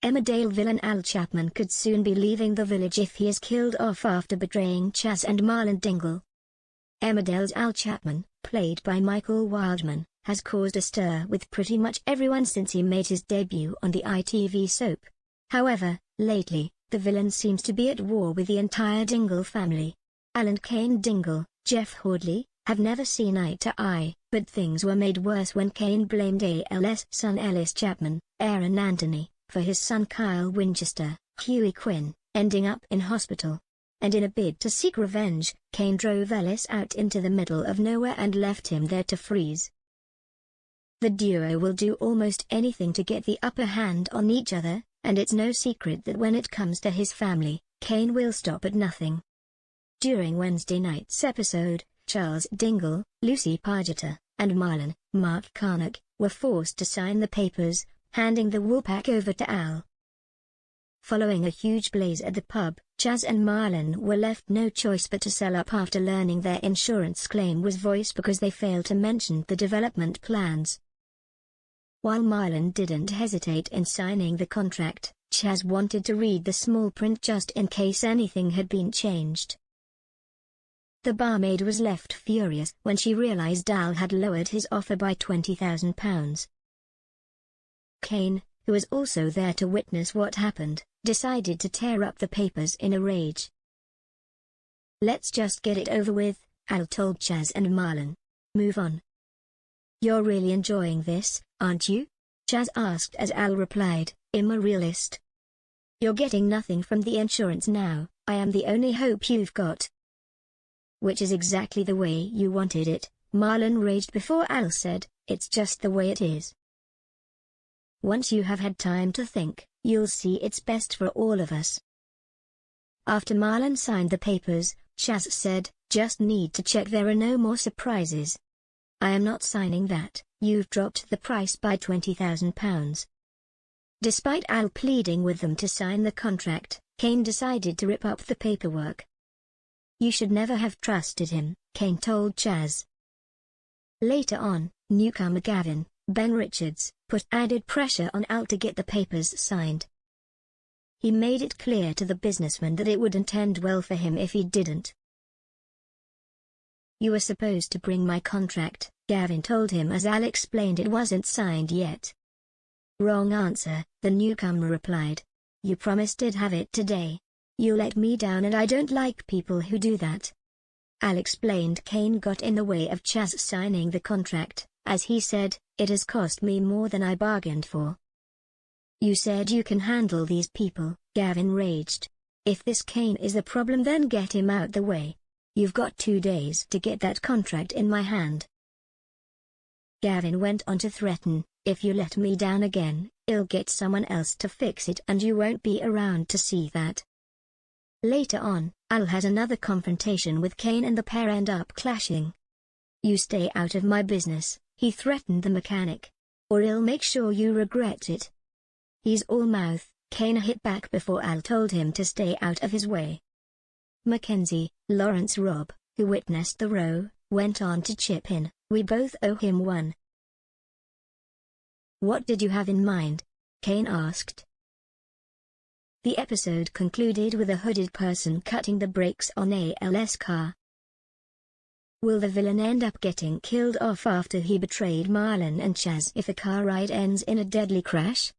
Emmerdale villain Chapman could soon be leaving the village if he is killed off after betraying Chas and Marlon Dingle. Emmerdale's Chapman, played by Michael Wildman, has caused a stir with pretty much everyone since he made his debut on the ITV soap. However, lately, the villain seems to be at war with the entire Dingle family. Al and Cain Dingle, Jeff Hordley, have never seen eye to eye, but things were made worse when Cain blamed Al's son Ellis Chapman, Aaron Anthony, for his son Kyle Winchester, Huey Quinn, ending up in hospital. And in a bid to seek revenge, Cain drove Ellis out into the middle of nowhere and left him there to freeze. The duo will do almost anything to get the upper hand on each other, and it's no secret that when it comes to his family, Cain will stop at nothing. During Wednesday night's episode, Charles Dingle, Lucy Pargeter, and Marlon, Mark Carnock, were forced to sign the papers, handing the woolpack over to Al. Following a huge blaze at the pub, Chas and Marlon were left no choice but to sell up after learning their insurance claim was voiced because they failed to mention the development plans. While Marlon didn't hesitate in signing the contract, Chas wanted to read the small print just in case anything had been changed. The barmaid was left furious when she realized Al had lowered his offer by £20,000. Cain, who was also there to witness what happened, decided to tear up the papers in a rage. "Let's just get it over with," Al told Chas and Marlon. "Move on." "You're really enjoying this, aren't you?" Chas asked as Al replied, "I'm a realist. You're getting nothing from the insurance now, I am the only hope you've got." "Which is exactly the way you wanted it," Marlon raged before Al said, "It's just the way it is. Once you have had time to think, you'll see it's best for all of us." After Marlon signed the papers, Chas said, "Just need to check there are no more surprises." "I am not signing that, you've dropped the price by £20,000. Despite Al pleading with them to sign the contract, Cain decided to rip up the paperwork. "You should never have trusted him," Cain told Chas. Later on, newcomer Gavin, Ben Richards, put added pressure on Al to get the papers signed. He made it clear to the businessman that it wouldn't end well for him if he didn't. "You were supposed to bring my contract," Gavin told him as Al explained it wasn't signed yet. "Wrong answer," the newcomer replied. "You promised I'd have it today. You let me down and I don't like people who do that." Al explained Cain got in the way of Chas signing the contract, as he said, "It has cost me more than I bargained for." "You said you can handle these people," Gavin raged. "If this Cain is the problem then get him out the way. You've got 2 days to get that contract in my hand." Gavin went on to threaten, "If you let me down again, I'll get someone else to fix it and you won't be around to see that." Later on, Al had another confrontation with Cain and the pair end up clashing. "You stay out of my business," he threatened the mechanic, "or I'll make sure you regret it." "He's all mouth," Cain hit back before Al told him to stay out of his way. Mackenzie, Lawrence Robb, who witnessed the row, went on to chip in, "We both owe him one." "What did you have in mind?" Cain asked. The episode concluded with a hooded person cutting the brakes on Al's car. Will the villain end up getting killed off after he betrayed Marlon and Chas if the car ride ends in a deadly crash?